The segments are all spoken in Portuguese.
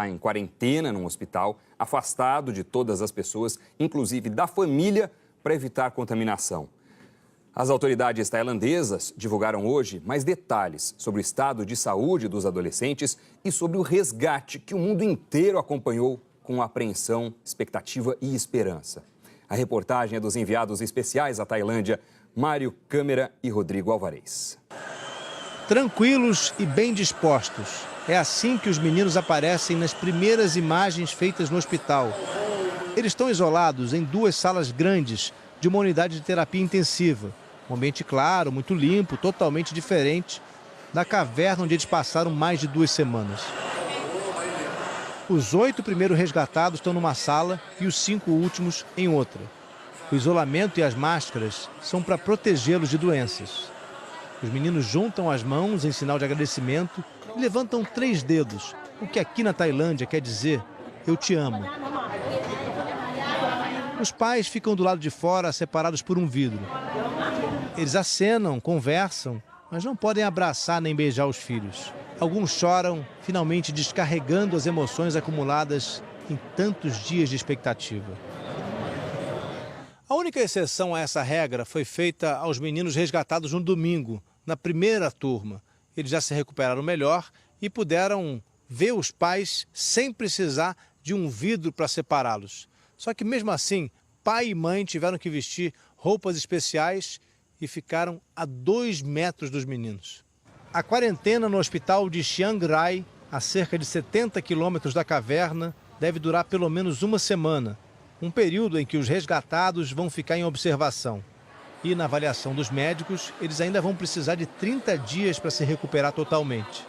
em quarentena num hospital, afastado de todas as pessoas, inclusive da família, para evitar contaminação. As autoridades tailandesas divulgaram hoje mais detalhes sobre o estado de saúde dos adolescentes e sobre o resgate que o mundo inteiro acompanhou com apreensão, expectativa e esperança. A reportagem é dos enviados especiais à Tailândia, Mário Câmara e Rodrigo Alvarez. Tranquilos e bem dispostos. É assim que os meninos aparecem nas primeiras imagens feitas no hospital. Eles estão isolados em 2 salas grandes de uma unidade de terapia intensiva. Um ambiente claro, muito limpo, totalmente diferente da caverna onde eles passaram mais de 2 semanas. Os 8 primeiros resgatados estão numa sala e os 5 últimos em outra. O isolamento e as máscaras são para protegê-los de doenças. Os meninos juntam as mãos em sinal de agradecimento e levantam 3 dedos, o que aqui na Tailândia quer dizer "eu te amo". Os pais ficam do lado de fora, separados por um vidro. Eles acenam, conversam, mas não podem abraçar nem beijar os filhos. Alguns choram, finalmente descarregando as emoções acumuladas em tantos dias de expectativa. A única exceção a essa regra foi feita aos meninos resgatados no domingo, na primeira turma. Eles já se recuperaram melhor e puderam ver os pais sem precisar de um vidro para separá-los. Só que mesmo assim, pai e mãe tiveram que vestir roupas especiais e ficaram a 2 metros dos meninos. A quarentena no hospital de Chiang Rai, a cerca de 70 quilômetros da caverna, deve durar pelo menos 1 semana. Um período em que os resgatados vão ficar em observação. E na avaliação dos médicos, eles ainda vão precisar de 30 dias para se recuperar totalmente.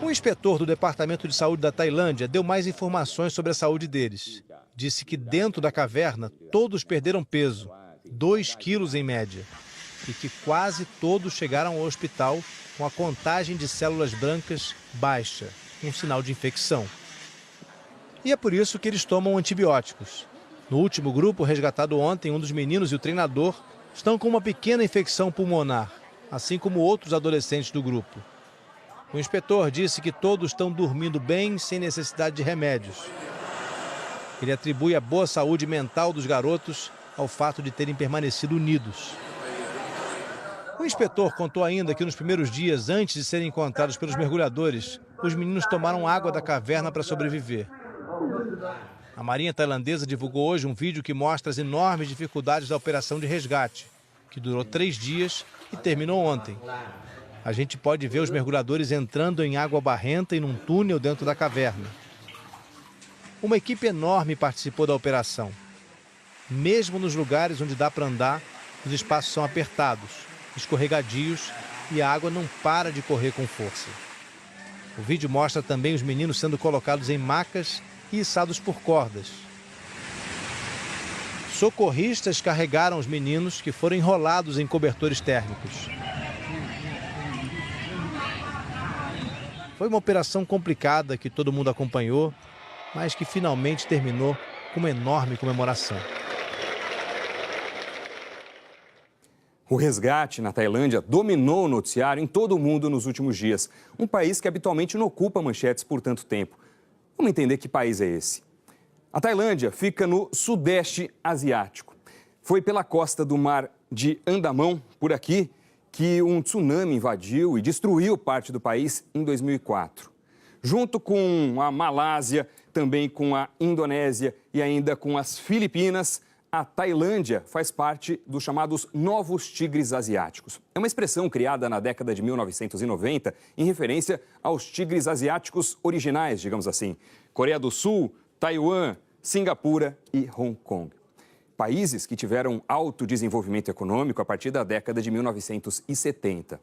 Um inspetor do Departamento de Saúde da Tailândia deu mais informações sobre a saúde deles. Disse que dentro da caverna todos perderam peso, 2 quilos em média, e que quase todos chegaram ao hospital com a contagem de células brancas baixa, um sinal de infecção. E é por isso que eles tomam antibióticos. No último grupo resgatado ontem, um dos meninos e o treinador estão com uma pequena infecção pulmonar, assim como outros adolescentes do grupo. O inspetor disse que todos estão dormindo bem, sem necessidade de remédios. Ele atribui a boa saúde mental dos garotos ao fato de terem permanecido unidos. O inspetor contou ainda que nos primeiros dias, antes de serem encontrados pelos mergulhadores, os meninos tomaram água da caverna para sobreviver. A Marinha Tailandesa divulgou hoje um vídeo que mostra as enormes dificuldades da operação de resgate, que durou 3 dias e terminou ontem. A gente pode ver os mergulhadores entrando em água barrenta e num túnel dentro da caverna. Uma equipe enorme participou da operação. Mesmo nos lugares onde dá para andar, os espaços são apertados, escorregadios e a água não para de correr com força. O vídeo mostra também os meninos sendo colocados em macas e içados por cordas. Socorristas carregaram os meninos que foram enrolados em cobertores térmicos. Foi uma operação complicada que todo mundo acompanhou, mas que finalmente terminou com uma enorme comemoração. O resgate na Tailândia dominou o noticiário em todo o mundo nos últimos dias. Um país que habitualmente não ocupa manchetes por tanto tempo. Vamos entender que país é esse. A Tailândia fica no sudeste asiático. Foi pela costa do mar de Andamão, por aqui, que um tsunami invadiu e destruiu parte do país em 2004. Junto com a Malásia, também com a Indonésia e ainda com as Filipinas, a Tailândia faz parte dos chamados Novos Tigres Asiáticos. É uma expressão criada na década de 1990 em referência aos tigres asiáticos originais, digamos assim. Coreia do Sul, Taiwan, Singapura e Hong Kong. Países que tiveram alto desenvolvimento econômico a partir da década de 1970.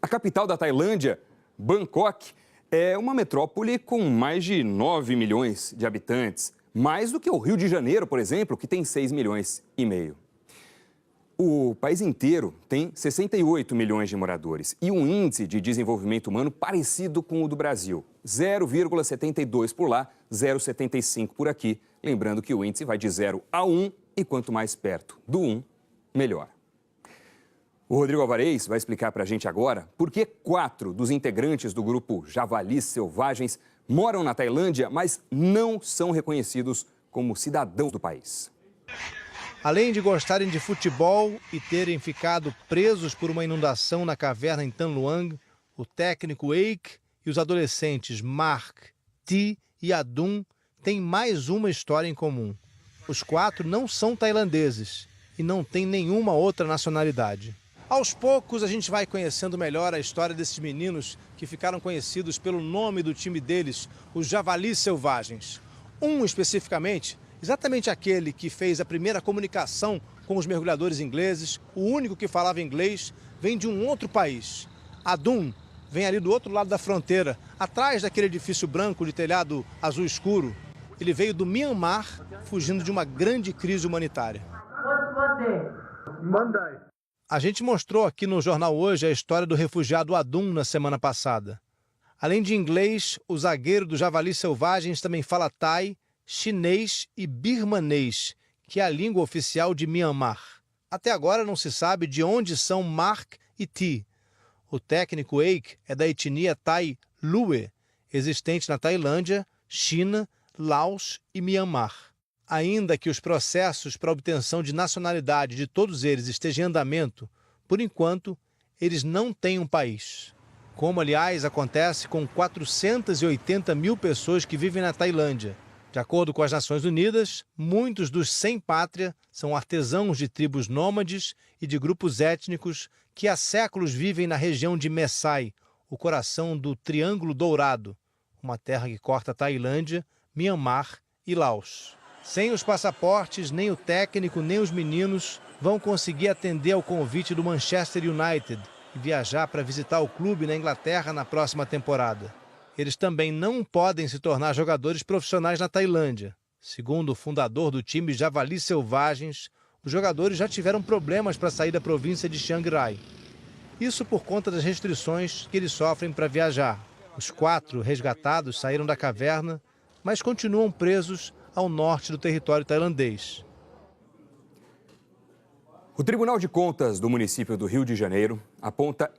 A capital da Tailândia, Bangkok, é uma metrópole com mais de 9 milhões de habitantes. Mais do que o Rio de Janeiro, por exemplo, que tem 6,5 milhões. O país inteiro tem 68 milhões de moradores e um índice de desenvolvimento humano parecido com o do Brasil. 0,72 por lá, 0,75 por aqui. Lembrando que o índice vai de 0 a 1 e quanto mais perto do 1, melhor. O Rodrigo Alvarez vai explicar para a gente agora por que 4 dos integrantes do grupo Javalis Selvagens moram na Tailândia, mas não são reconhecidos como cidadãos do país. Além de gostarem de futebol e terem ficado presos por uma inundação na caverna em Tan Luang, o técnico Eik e os adolescentes Mark, Thi e Adun têm mais uma história em comum. Os 4 não são tailandeses e não têm nenhuma outra nacionalidade. Aos poucos a gente vai conhecendo melhor a história desses meninos que ficaram conhecidos pelo nome do time deles, os Javalis Selvagens. Um especificamente, exatamente aquele que fez a primeira comunicação com os mergulhadores ingleses, o único que falava inglês, vem de um outro país. Adun vem ali do outro lado da fronteira, atrás daquele edifício branco de telhado azul escuro. Ele veio do Myanmar, fugindo de uma grande crise humanitária. A gente mostrou aqui no Jornal Hoje a história do refugiado Adun na semana passada. Além de inglês, o zagueiro do Javalis Selvagens também fala thai, chinês e birmanês, que é a língua oficial de Myanmar. Até agora não se sabe de onde são Mark e Thi. O técnico Eik é da etnia Thai Lue, existente na Tailândia, China, Laos e Myanmar. Ainda que os processos para obtenção de nacionalidade de todos eles estejam em andamento, por enquanto, eles não têm um país. Como, aliás, acontece com 480 mil pessoas que vivem na Tailândia. De acordo com as Nações Unidas, muitos dos sem pátria são artesãos de tribos nômades e de grupos étnicos que há séculos vivem na região de Messai, o coração do Triângulo Dourado, uma terra que corta a Tailândia, Myanmar e Laos. Sem os passaportes, nem o técnico, nem os meninos vão conseguir atender ao convite do Manchester United e viajar para visitar o clube na Inglaterra na próxima temporada. Eles também não podem se tornar jogadores profissionais na Tailândia. Segundo o fundador do time Javalis Selvagens, os jogadores já tiveram problemas para sair da província de Chiang Rai. Isso por conta das restrições que eles sofrem para viajar. Os 4 resgatados saíram da caverna, mas continuam presos ao norte do território tailandês. O Tribunal de Contas do município do Rio de Janeiro aponta